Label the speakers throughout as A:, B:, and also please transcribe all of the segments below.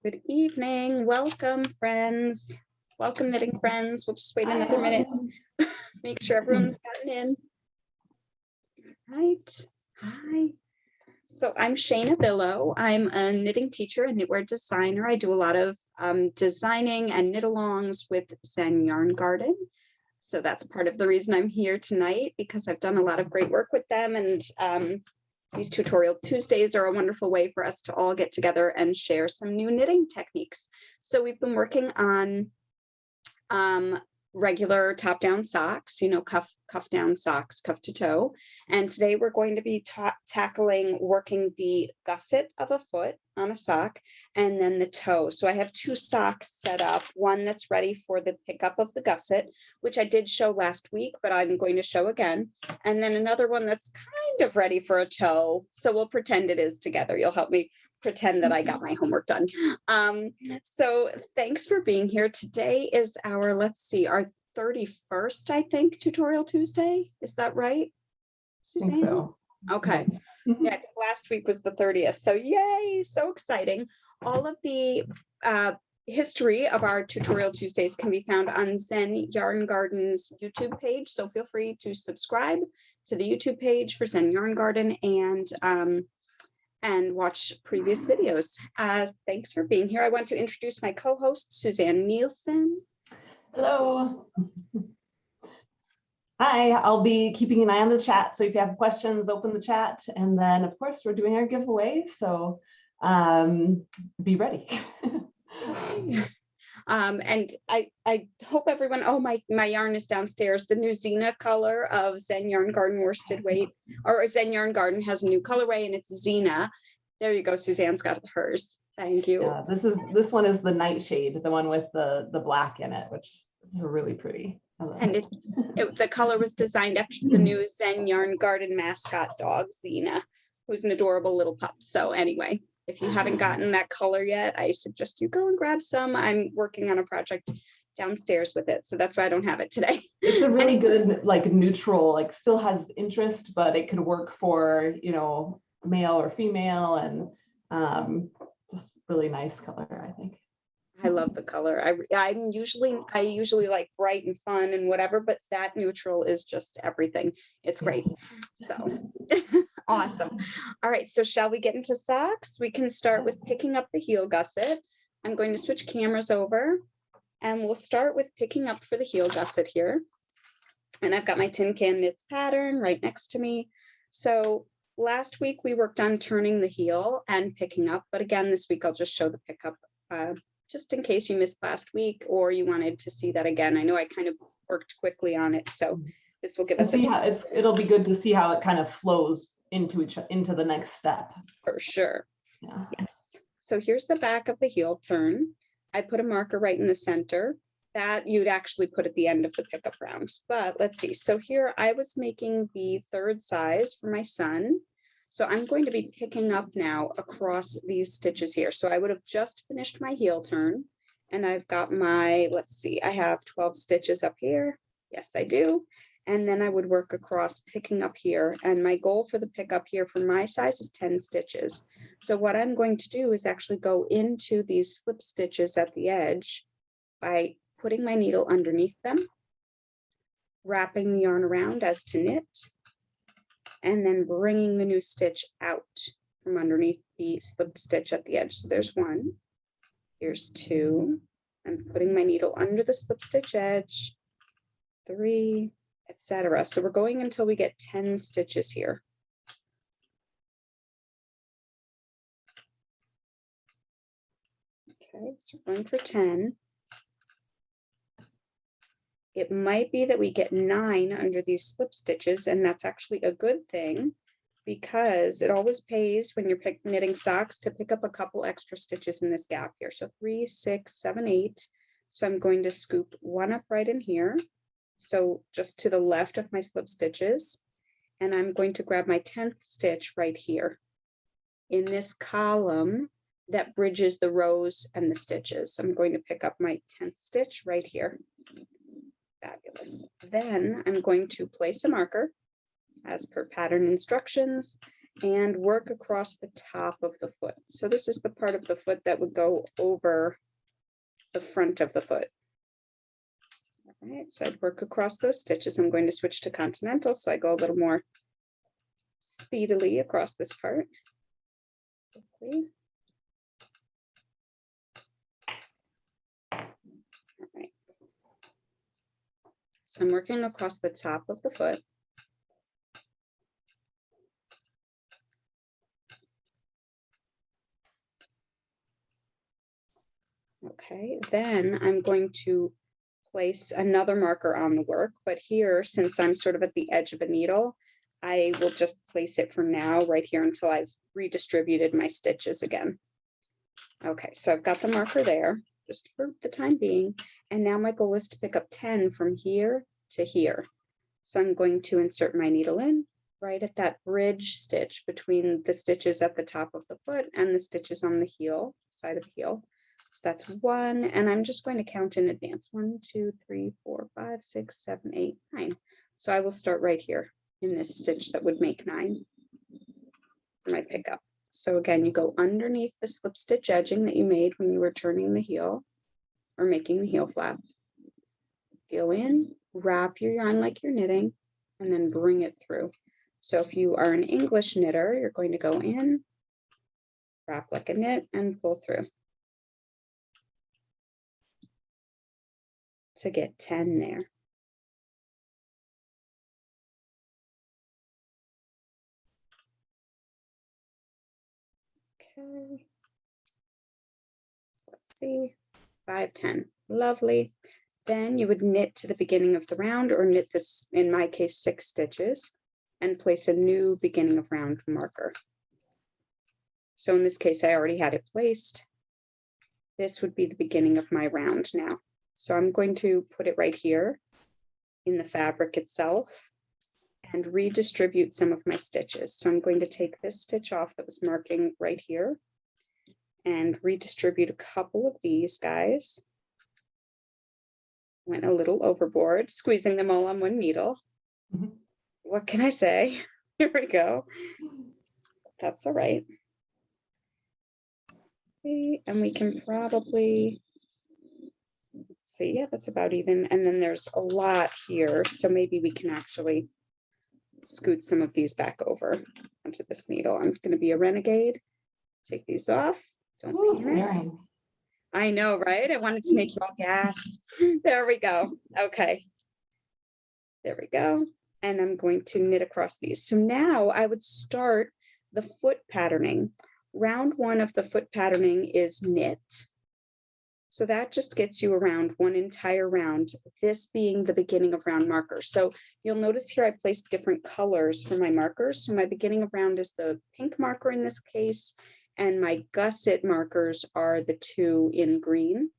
A: Good evening. Welcome, friends. Welcome, knitting friends. We'll just wait another minute. Make sure everyone's gotten in. All right. Hi. So I'm Shaina Blow. I'm a knitting teacher and knitwear designer. I do a lot of designing and knit-alongs with Zen Yarn Garden. So that's part of the reason I'm here tonight, because I've done a lot of great work with them, and these Tutorial Tuesdays are a wonderful way for us to all get together and share some new knitting techniques. So we've been working on regular top-down socks, you know, cuff down socks, cuff to toe. And today we're going to be tackling working the gusset of a foot on a sock and then the toe. So I have two socks set up, one that's ready for the pickup of the gusset, which I did show last week, but I'm going to show again. And then another one that's kind of ready for a toe. So we'll pretend it is together. You'll help me pretend that I got my homework done. So thanks for being here. Today is our, let's see, our 31st, I think, Tutorial Tuesday. Is that right, Suzanne?
B: I think so.
A: Okay. Yeah, last week was the 30th. So yay, so exciting. All of the history of our Tutorial Tuesdays can be found on Zen Yarn Garden's YouTube page. So feel free to subscribe to the YouTube page for Zen Yarn Garden and watch previous videos. Thanks for being here. I want to introduce my co-host, Suzanne Nielsen.
B: Hello. Hi, I'll be keeping an eye on the chat. So if you have questions, open the chat. And then of course, we're doing our giveaway. So be ready.
A: And I hope everyone, oh, my yarn is downstairs. The new Xena color of Zen Yarn Garden worsted weight, or Zen Yarn Garden has a new colorway and it's Xena. There you go, Suzanne's got hers. Thank you.
B: Yeah, this one is the nightshade, the one with the black in it, which is really pretty.
A: And the color was designed after the new Zen Yarn Garden mascot dog, Xena, who's an adorable little pup. So anyway, if you haven't gotten that color yet, I suggest you go and grab some. I'm working on a project downstairs with it, so that's why I don't have it today.
B: It's a really good, like, neutral, like, still has interest, but it could work for, you know, male or female, and just really nice color, I think.
A: I love the color. I usually like bright and fun and whatever, but that neutral is just everything. It's great. So awesome. All right, so shall we get into socks? We can start with picking up the heel gusset. I'm going to switch cameras over and we'll start with picking up for the heel gusset here. And I've got my Tin Can Knits pattern right next to me. So last week we worked on turning the heel and picking up, but again, this week I'll just show the pickup just in case you missed last week or you wanted to see that again. I know I kind of worked quickly on it, so this will give us
B: it'll be good to see how it kind of flows into the next step.
A: For sure.
B: Yeah.
A: Yes. So here's the back of the heel turn. I put a marker right in the center. That you'd actually put at the end of the pickup round. But let's see. So here I was making the third size for my son. So I'm going to be picking up now across these stitches here. So I would have just finished my heel turn and I've got my, let's see, I have 12 stitches up here. Yes, I do. And then I would work across picking up here. And my goal for the pickup here for my size is 10 stitches. So what I'm going to do is actually go into these slip stitches at the edge by putting my needle underneath them, wrapping the yarn around as to knit, and then bringing the new stitch out from underneath the slip stitch at the edge. So there's one, here's two. I'm putting my needle under the slip stitch edge, 3, etc. So we're going until we get 10 stitches here. Okay, so we're going for 10. It might be that we get 9 under these slip stitches, and that's actually a good thing because it always pays when you're knitting socks to pick up a couple extra stitches in this gap here. So 3, 6, 7, 8. So I'm going to scoop one up right in here. So just to the left of my slip stitches, and I'm going to grab my 10th stitch right here in this column that bridges the rows and the stitches. So I'm going to pick up my 10th stitch right here. Fabulous. Then I'm going to place a marker as per pattern instructions and work across the top of the foot. So this is the part of the foot that would go over the front of the foot. All right, so I'd work across those stitches. I'm going to switch to continental, so I go a little more speedily across this part. Quickly. All right. So I'm working across the top of the foot. Okay, then I'm going to place another marker on the work, but here, since I'm sort of at the edge of a needle, I will just place it for now right here until I've redistributed my stitches again. Okay, so I've got the marker there just for the time being. And now my goal is to pick up 10 from here to here. So I'm going to insert my needle in right at that bridge stitch between the stitches at the top of the foot and the stitches on the heel, side of the heel. So that's 1, and I'm just going to count in advance. 1, 2, 3, 4, 5, 6, 7, 8, 9. So I will start right here in this stitch that would make 9 for my pickup. So again, you go underneath the slip stitch edging that you made when you were turning the heel or making the heel flap. Go in, wrap your yarn like you're knitting, and then bring it through. So if you are an English knitter, you're going to go in, wrap like a knit, and pull through to get 10 there. Okay. Let's see, 5, 10, lovely. Then you would knit to the beginning of the round, or knit this, in my case, 6 stitches, and place a new beginning of round marker. So in this case, I already had it placed. This would be the beginning of my round now. So I'm going to put it right here in the fabric itself and redistribute some of my stitches. So I'm going to take this stitch off that was marking right here and redistribute a couple of these guys. Went a little overboard, squeezing them all on one needle.
B: Mhm.
A: What can I say? Here we go. That's all right. See, and we can probably see, yeah, that's about even. And then there's a lot here, so maybe we can actually scoot some of these back over onto this needle. I'm going to be a renegade. Take these off. Don't
B: Ooh,
A: panic.
B: Erin.
A: I know, right? I wanted to make you all gasp. There we go. Okay. There we go. And I'm going to knit across these. So now I would start the foot patterning. Round 1 of the foot patterning is knit. So that just gets you around one entire round, this being the beginning of round marker. So you'll notice here I placed different colors for my markers. So my beginning of round is the pink marker in this case, and my gusset markers are the 2 in green.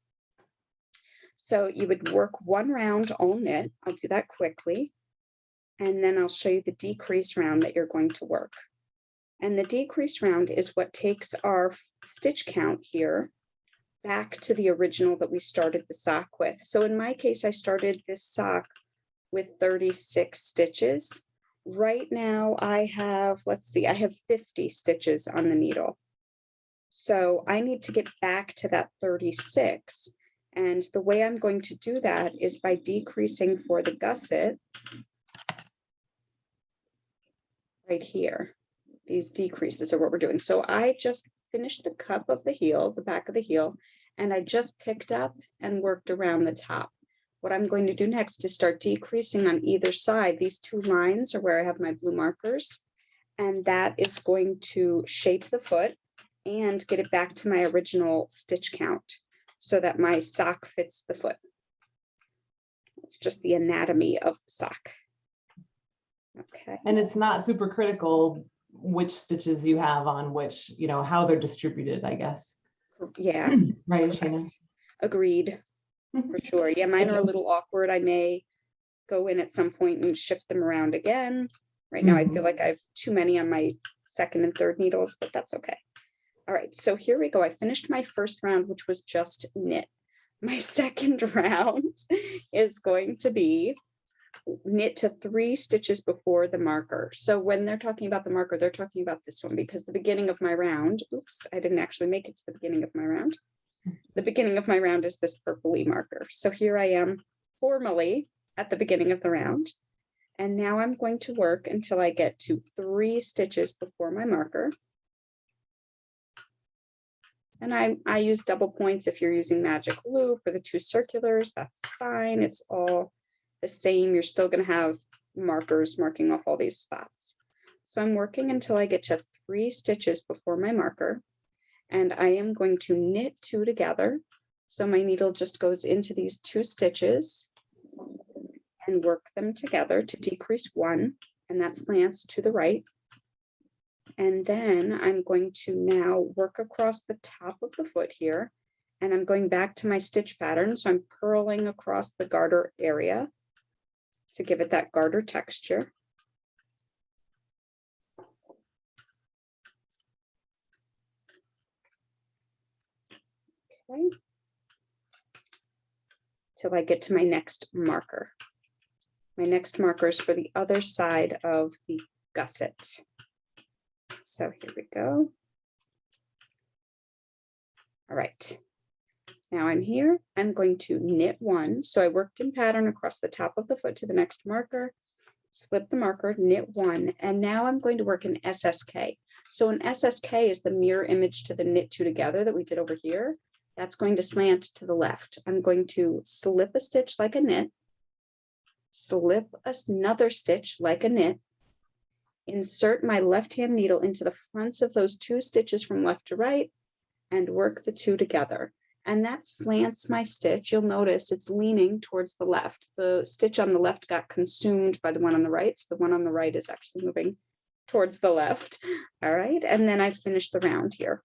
A: So you would work 1 round all knit. I'll do that quickly. And then I'll show you the decrease round that you're going to work. And the decrease round is what takes our stitch count here back to the original that we started the sock with. So in my case, I started this sock with 36 stitches. Right now I have, let's see, I have 50 stitches on the needle. So I need to get back to that 36. And the way I'm going to do that is by decreasing for the gusset right here. These decreases are what we're doing. So I just finished the cup of the heel, the back of the heel, and I just picked up and worked around the top. What I'm going to do next is start decreasing on either side. These 2 lines are where I have my blue markers, and that is going to shape the foot and get it back to my original stitch count so that my sock fits the foot. It's just the anatomy of the sock. Okay.
B: And it's not super critical which stitches you have on which, you know, how they're distributed, I guess.
A: Yeah.
B: Right,
A: Correct.
B: Shaina?
A: Agreed. For sure. Yeah, mine are a little awkward. I may go in at some point and shift them around again. Right now, I feel like I have too many on my 2nd and 3rd needles, but that's okay. All right, so here we go. I finished my first round, which was just knit. my second round is going to be knit to 3 stitches before the marker. So when they're talking about the marker, they're talking about this one, because the beginning of my round, oops, I didn't actually make it to the beginning of my round. The beginning of my round is this purpley marker. So here I am formally at the beginning of the round. And now I'm going to work until I get to 3 stitches before my marker. And I use double points. If you're using magic loop or the 2 circulars, that's fine. It's all the same. You're still going to have markers marking off all these spots. So I'm working until I get to 3 stitches before my marker, and I am going to knit 2 together. So my needle just goes into these 2 stitches and work them together to decrease 1, and that slants to the right. And then I'm going to now work across the top of the foot here, and I'm going back to my stitch pattern. So I'm purling across the garter area to give it that garter texture. Okay. Till I get to my next marker. My next marker is for the other side of the gusset. So here we go. All right. Now I'm here. I'm going to knit 1. So I worked in pattern across the top of the foot to the next marker, slip the marker, knit 1, and now I'm going to work an SSK. So an SSK is the mirror image to the knit 2 together that we did over here. That's going to slant to the left. I'm going to slip a stitch like a knit, slip another stitch like a knit, insert my left hand needle into the fronts of those 2 stitches from left to right, and work the 2 together. And that slants my stitch. You'll notice it's leaning towards the left. The stitch on the left got consumed by the one on the right, so the one on the right is actually moving towards the left. All right, and then I finished the round here.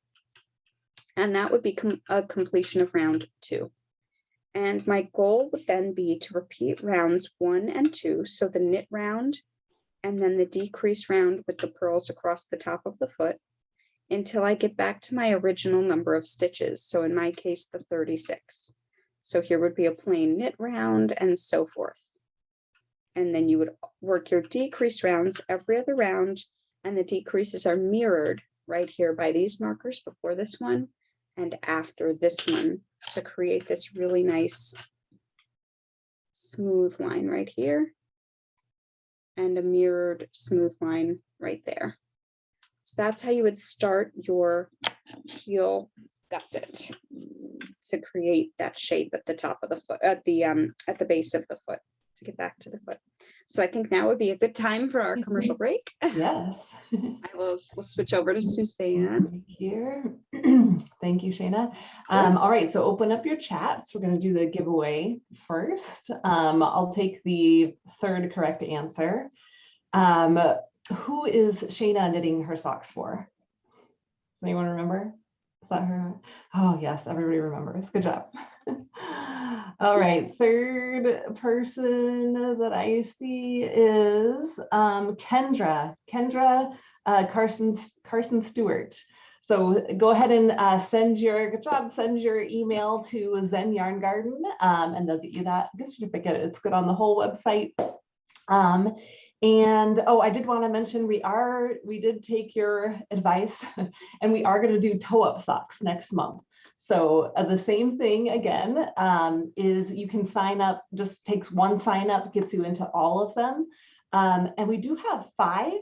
A: And that would be a completion of round 2. And my goal would then be to repeat rounds 1 and 2, so the knit round and then the decrease round with the purls across the top of the foot, until I get back to my original number of stitches. So in my case, the 36. So here would be a plain knit round and so forth. And then you would work your decrease rounds every other round, and the decreases are mirrored right here by these markers before this one and after this one to create this really nice smooth line right here and a mirrored smooth line right there. So that's how you would start your heel gusset to create that shape at the top of the foot, at the base of the foot, to get back to the foot. So I think now would be a good time for our commercial break.
B: Yes.
A: We'll switch over to Suzanne.
B: Here. Thank you, Shaina. All right, so open up your chats. We're going to do the giveaway first. I'll take the 3rd correct answer. Who is Shaina knitting her socks for? Does anyone remember? Is that her? Oh, yes, everybody remembers. Good job. All right, 3rd person that I see is Kendra Carson Stewart. So go ahead and send your email to Zen Yarn Garden, and they'll get you that gift certificate. It's good on the whole website. And oh, I did want to mention we did take your advice and we are going to do toe-up socks next month. So the same thing again is you can sign up, just takes 1 sign up, gets you into all of them. And we do have 5.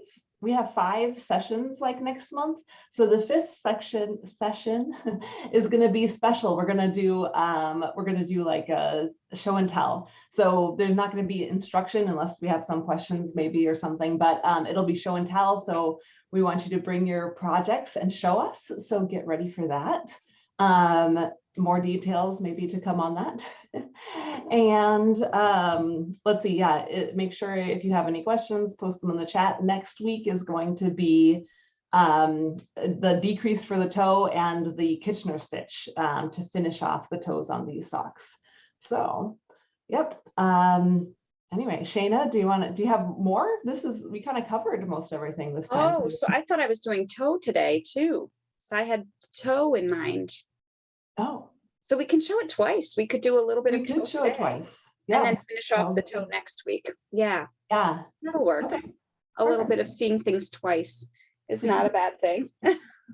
B: We have 5 sessions like next month. So the 5th session is going to be special. We're going to do like a show and tell. So there's not going to be instruction unless we have some questions maybe or something, but it'll be show and tell. So we want you to bring your projects and show us. So get ready for that. More details maybe to come on that. And let's see, make sure if you have any questions, post them in the chat. Next week is going to be the decrease for the toe and the Kitchener stitch to finish off the toes on these socks. So, yep. Anyway, Shaina, do you have more? We kind of covered most everything this time.
A: Oh, so I thought I was doing toe today too. So I had toe in mind.
B: Oh,
A: So we can show it twice. We could do a little bit
B: We
A: of
B: could
A: toe
B: show it
A: today,
B: twice.
A: and
B: Yeah.
A: then finish off the
B: Sounds
A: toe
B: good.
A: next week. Yeah,
B: Yeah.
A: that'll work.
B: Okay.
A: A little
B: Perfect.
A: bit of seeing things twice is not a bad thing.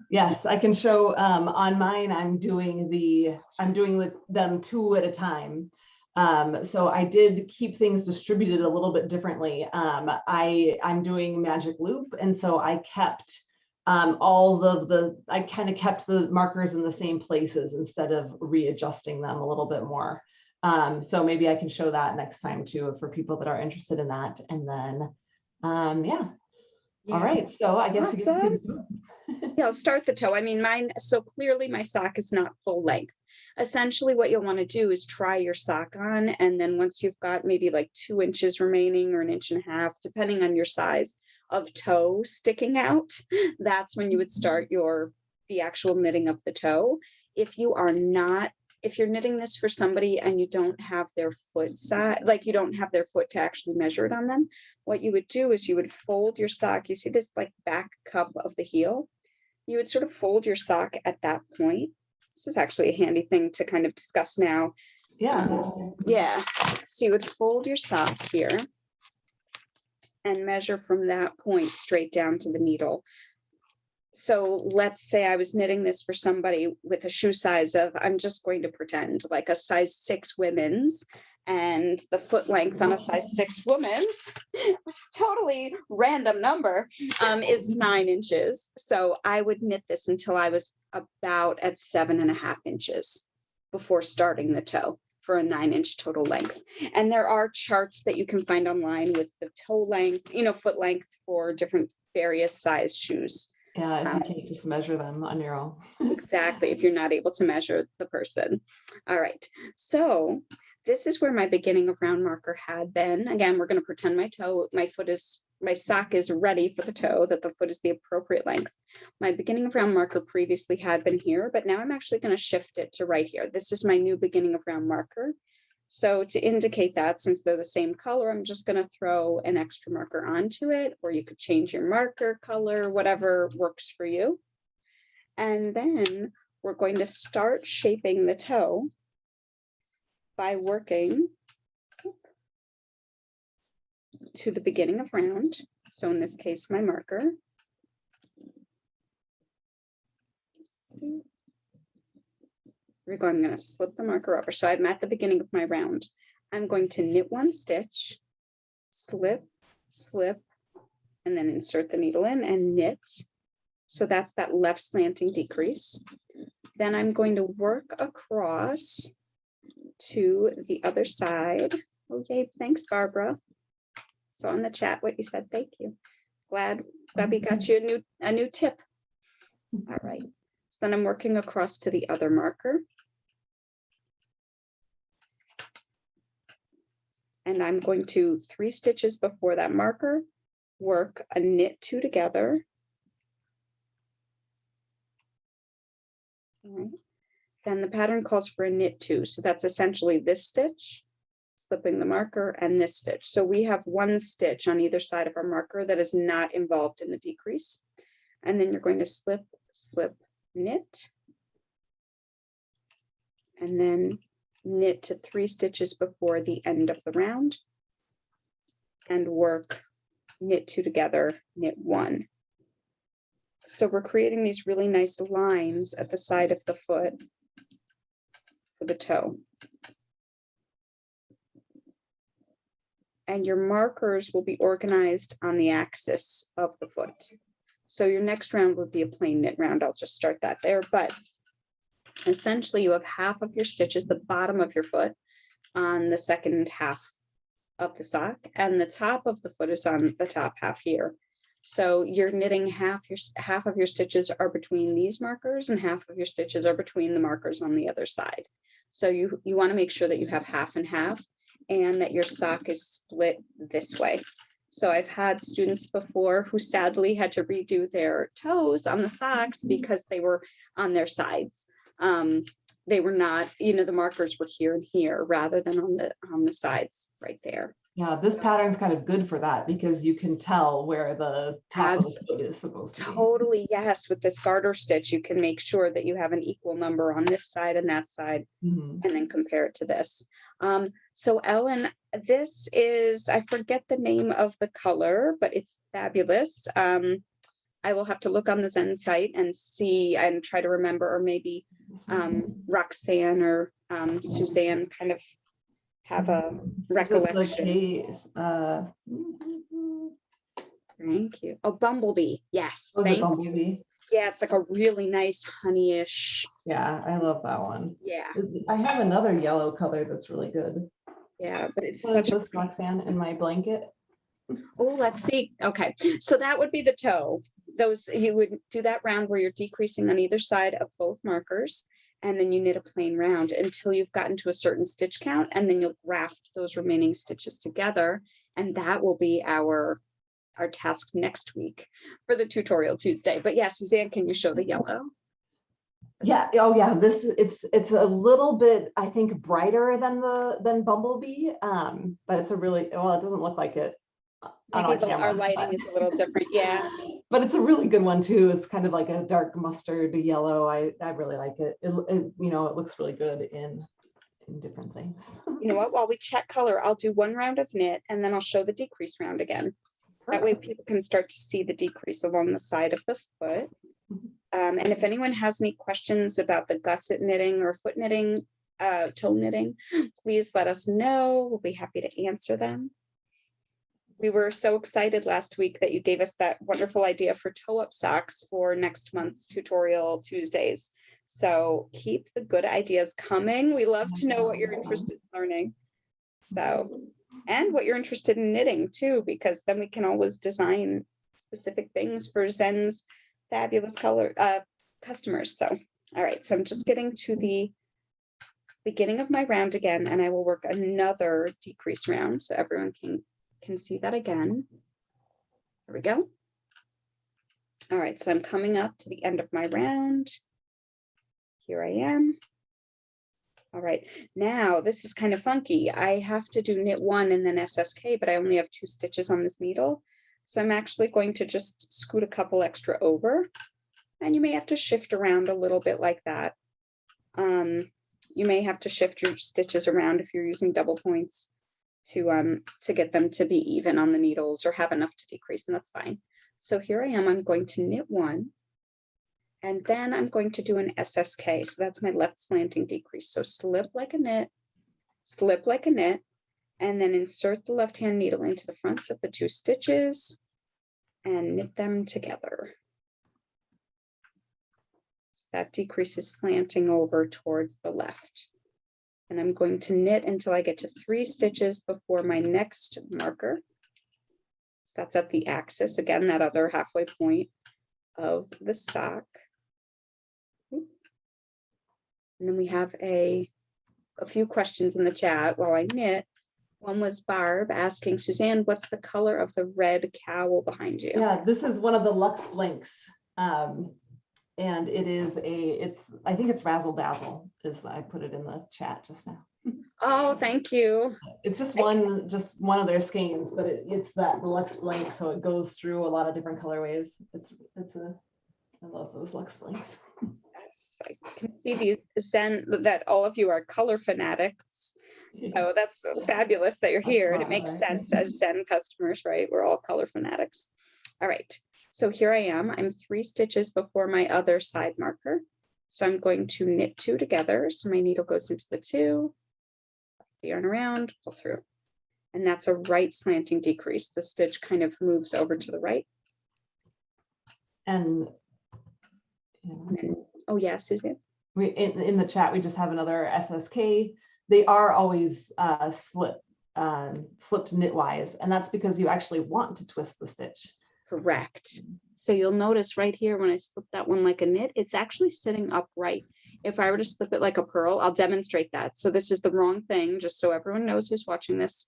B: Yes, I can show on mine. I'm doing them two at a time. So I did keep things distributed a little bit differently. I'm doing magic loop, and so I kept I kind of kept the markers in the same places instead of readjusting them a little bit more. So maybe I can show that next time too for people that are interested in that. And then yeah. All right, so I guess we
A: Awesome.
B: can.
A: Yeah, I'll start the toe. I mean, mine, so clearly my sock is not full length. Essentially, what you'll want to do is try your sock on, and then once you've got maybe like 2 inches remaining or 1.5 inches, depending on your size of toe sticking out, that's when you would start the actual knitting of the toe. If you're knitting this for somebody and you don't have their foot size, like you don't have their foot to actually measure it on them, what you would do is you would fold your sock. You see this like back cup of the heel? You would sort of fold your sock at that point. This is actually a handy thing to kind of discuss now.
B: Yeah.
A: Yeah. So you would fold your sock here and measure from that point straight down to the needle. So let's say I was knitting this for somebody with a shoe size of, I'm just going to pretend like a size 6 women's, and the foot length on a size 6 woman's, totally random number, is 9 inches. So I would knit this until I was about at 7.5 inches before starting the toe for a 9-inch total length. And there are charts that you can find online with the toe length, foot length for different various size shoes.
B: Yeah, if you can't just measure them on your own.
A: Exactly, if you're not able to measure the person. All right, so this is where my beginning of round marker had been. Again, we're going to pretend my sock is ready for the toe, that the foot is the appropriate length. My beginning of round marker previously had been here, but now I'm actually going to shift it to right here. This is my new beginning of round marker. So to indicate that, since they're the same color, I'm just going to throw an extra marker onto it, or you could change your marker color, whatever works for you. And then we're going to start shaping the toe by working to the beginning of round. So in this case, my marker. I'm going to slip the marker over. So I'm at the beginning of my round. I'm going to knit 1 stitch, slip, slip, and then insert the needle in and knit. So that's that left slanting decrease. Then I'm going to work across to the other side. Oh, yay, thanks, Barbara. So in the chat what you said, thank you. Glad we got you a new tip. All right, so then I'm working across to the other marker. And I'm going to 3 stitches before that marker, work a knit 2 together. All right. Then the pattern calls for a knit 2. So that's essentially this stitch, slipping the marker, and this stitch. So we have 1 stitch on either side of our marker that is not involved in the decrease. And then you're going to slip, slip, knit, and then knit to 3 stitches before the end of the round, and work knit 2 together, knit 1. So we're creating these really nice lines at the side of the foot for the toe. And your markers will be organized on the axis of the foot. So your next round would be a plain knit round. I'll just start that there, but essentially you have half of your stitches, the bottom of your foot, on the second half of the sock, and the top of the foot is on the top half here. So you're knitting half of your stitches are between these markers, and half of your stitches are between the markers on the other side. So you want to make sure that you have half and half, and that your sock is split this way. So I've had students before who sadly had to redo their toes on the socks because they were on their sides. They were not, the markers were here and here rather than on the sides right there.
B: Yeah, this pattern's kind of good for that because you can tell where the top of the foot is supposed to be.
A: Totally, yes. With this garter stitch, you can make sure that you have an equal number on this side and that side,
B: Mhm.
A: and then compare it to this. So Ellen, this is, I forget the name of the color, but it's fabulous. I will have to look on the Zen site and see and try to remember, or maybe Roxanne or Suzanne kind of have a recollection.
B: Case.
A: Thank you. Oh, Bumblebee. Yes.
B: Was it
A: Thank you.
B: Bumblebee?
A: Yeah, it's like a really nice honeyish.
B: Yeah, I love that one.
A: Yeah.
B: I have another yellow color that's really good.
A: Yeah, but it's
B: What is
A: such a.
B: this, Roxanne, in my blanket?
A: Oh, let's see. Okay, so that would be the toe. Those, you would do that round where you're decreasing on either side of both markers, and then you knit a plain round until you've gotten to a certain stitch count, and then you'll graft those remaining stitches together, and that will be our task next week for the tutorial Tuesday. But yeah, Suzanne, can you show the yellow?
B: Yeah. Oh yeah. This it's a little bit, I think, brighter than Bumblebee. But it's a really, well, it doesn't look like it on our
A: Maybe our
B: cameras,
A: lighting
B: but
A: is a little different. Yeah.
B: but it's a really good one too. It's kind of like a dark mustard yellow. I really like it. It looks really good in different things.
A: You know what? While we check color, I'll do one round of knit and then I'll show the decrease round again. That way people can start to see the decrease along the side of the foot. And if anyone has any questions about the gusset knitting or foot knitting, toe knitting, please let us know. We'll be happy to answer them. We were so excited last week that you gave us that wonderful idea for toe-up socks for next month's tutorial Tuesdays. So keep the good ideas coming. We love to know what you're interested in learning. So, and what you're interested in knitting too, because then we can always design specific things for Zen's fabulous color customers. So, all right, so I'm just getting to the beginning of my round again, and I will work another decrease round so everyone can see that again. There we go. All right, so I'm coming up to the end of my round. Here I am. All right, now this is kind of funky. I have to do knit one and then SSK, but I only have 2 stitches on this needle. So I'm actually going to just scoot a couple extra over, and you may have to shift around a little bit like that. You may have to shift your stitches around if you're using double points to get them to be even on the needles or have enough to decrease, and that's fine. So here I am, I'm going to knit 1. And then I'm going to do an SSK. So that's my left slanting decrease. So slip like a knit, slip like a knit, and then insert the left hand needle into the fronts of the 2 stitches and knit them together. That decrease is slanting over towards the left. And I'm going to knit until I get to 3 stitches before my next marker. So that's at the axis, again, that other halfway point of the sock. And then we have a few questions in the chat while I knit. One was Barb asking, Suzanne, what's the color of the red cowl behind you?
B: Yeah, this is one of the Lux Blinks. And it is I think it's Razzle Dazzle, I put it in the chat just now.
A: Oh, thank you.
B: It's just one of their skeins, but it's the Lux Blink, so it goes through a lot of different colorways. I love those Lux Blinks.
A: Yes, I can see these Zen, that all of you are color fanatics. So that's fabulous that you're here, and it makes sense as Zen customers, right? We're all color fanatics. All right, so here I am. I'm 3 stitches before my other side marker. So I'm going to knit 2 together. So my needle goes into the 2, the yarn around, pull through. And that's a right slanting decrease. The stitch kind of moves over to the right.
B: And
A: then, oh yeah, Suzanne.
B: We in the chat, we just have another SSK. They are always slipped knitwise, and that's because you actually want to twist the stitch.
A: Correct. So you'll notice right here when I slip that one like a knit, it's actually sitting upright. If I were to slip it like a purl, I'll demonstrate that. So this is the wrong thing, just so everyone knows who's watching this.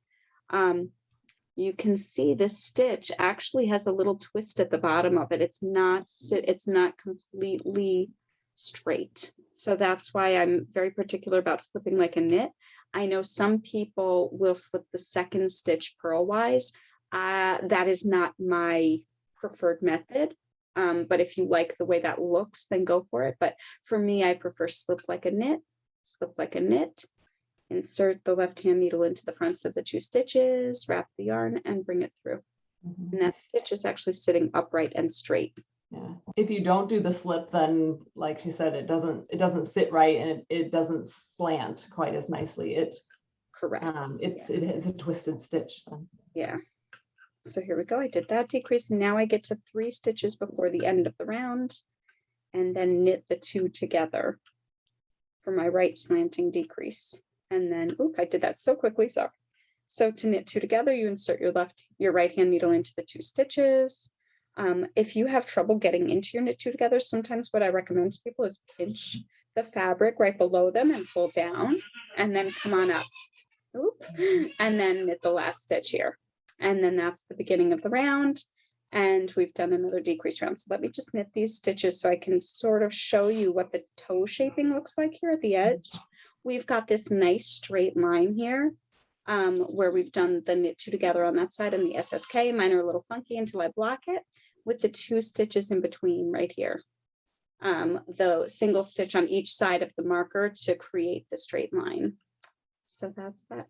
A: You can see this stitch actually has a little twist at the bottom of it. It's not completely straight. So that's why I'm very particular about slipping like a knit. I know some people will slip the second stitch purlwise. That is not my preferred method. But if you like the way that looks, then go for it. But for me, I prefer slip like a knit, insert the left hand needle into the fronts of the 2 stitches, wrap the yarn and bring it through. And that stitch is actually sitting upright and straight.
B: Yeah. If you don't do the slip, then like she said, it doesn't sit right, and it doesn't slant quite as nicely.
A: Correct.
B: It is a twisted stitch.
A: Yeah. So here we go. I did that decrease. Now I get to 3 stitches before the end of the round, and then knit the 2 together for my right slanting decrease. And then, I did that so quickly. So to knit 2 together, you insert your right hand needle into the 2 stitches. If you have trouble getting into your knit 2 together, sometimes what I recommend to people is pinch the fabric right below them and pull down, and then come on up. And then knit the last stitch here. And then that's the beginning of the round. And we've done another decrease round. So let me just knit these stitches so I can sort of show you what the toe shaping looks like here at the edge. We've got this nice straight line here, where we've done the knit 2 together on that side and the SSK. Mine are a little funky until I block it with the 2 stitches in between right here. The single stitch on each side of the marker to create the straight line. So that's that.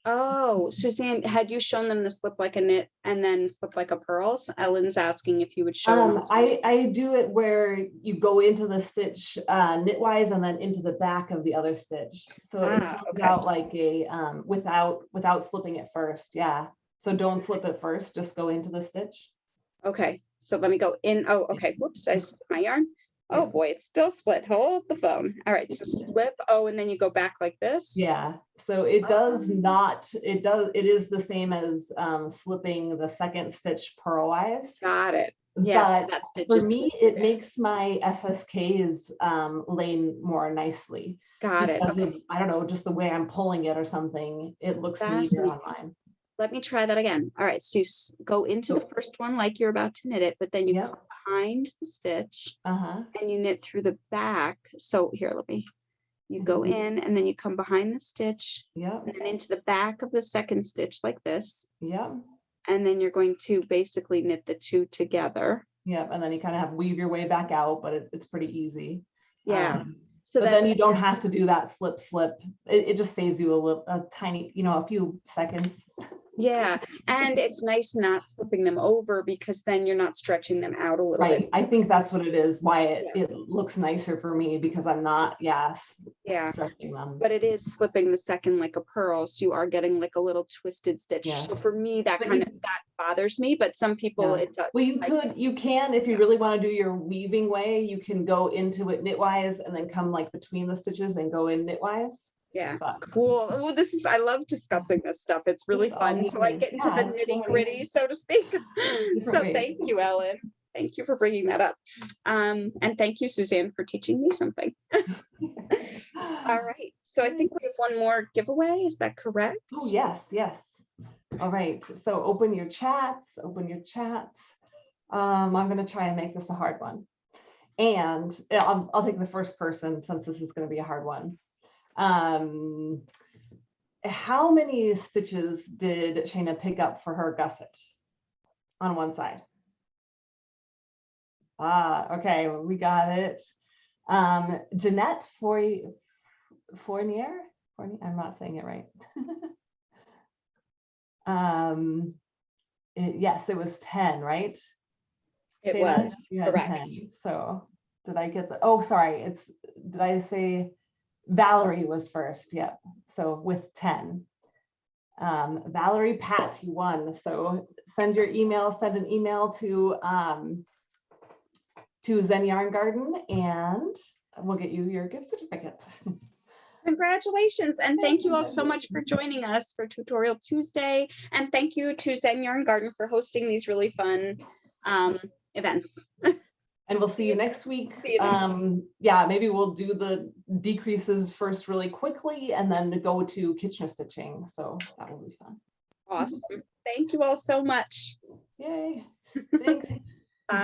A: Oh, Suzanne, had you shown them the slip like a knit and then slip like a purl? So Ellen's asking if you would show them.
B: I do it where you go into the stitch knitwise and then into the back of the other stitch. So it comes out like a without slipping it first. Yeah. So don't slip it first, just go into the stitch.
A: Okay. So let me go in. Oh, okay. Whoops, I split my yarn. Oh boy, it's still split. Hold the phone. All right, so slip. Oh, and then you go back like this.
B: Yeah. So it does not. It is the same as slipping the second stitch purlwise.
A: Got it. Yeah.
B: But for me, it makes my SSKs lay more nicely.
A: Got it. Okay.
B: I don't know, just the way I'm pulling it or something. It looks neater on mine.
A: Let me try that again. All right, so you go into the first one like you're about to knit it, but then you come behind the stitch and you knit through the back. So here, you go in and then you come behind the stitch and then into the back of the second stitch like this. And then you're going to basically knit the 2 together.
B: And then you kind of weave your way back out, but it's pretty easy.
A: So
B: then you don't have to do that slip. It just saves you a tiny, a few seconds.
A: Yeah, and it's nice not slipping them over because then you're not stretching them out a little bit.
B: I think that's what it is, why it looks nicer for me, because I'm not stretching them.
A: But it is slipping the second like a purl, so you are getting like a little twisted stitch. So for me, that bothers me, but some people it does.
B: Well, you can, if you really want to do your weaving way, you can go into it knitwise and then come like between the stitches and go in knitwise.
A: Yeah, cool. Well, I love discussing this stuff. It's really fun to like get into the nitty gritty, so to speak. So thank you, Ellen. Thank you for bringing that up. And thank you, Suzanne, for teaching me something. All right. So I think we have one more giveaway. Is that correct?
B: Oh, yes. All right. So open your chats. I'm going to try and make this a hard one. And I'll take the first person since this is going to be a hard one. How many stitches did Shaina pick up for her gusset on one side? Okay, we got it. Jeanette Fournier, I'm not saying it right. Yes, it was 10, right?
A: It
B: Shaina,
A: was correct.
B: 10. So did I get did I say Valerie was first? Yeah. So with 10. Valerie Pat, you won. So send an email to Zen Yarn Garden and we'll get you your gift certificate.
A: Congratulations, and thank you all so much for joining us for Tutorial Tuesday, and thank you to Zen Yarn Garden for hosting these really fun events.
B: And we'll see you next week. Maybe we'll do the decreases first really quickly and then go to Kitchener stitching. So that will be fun.
A: Awesome. Thank you all so much.
B: Yay. Thanks.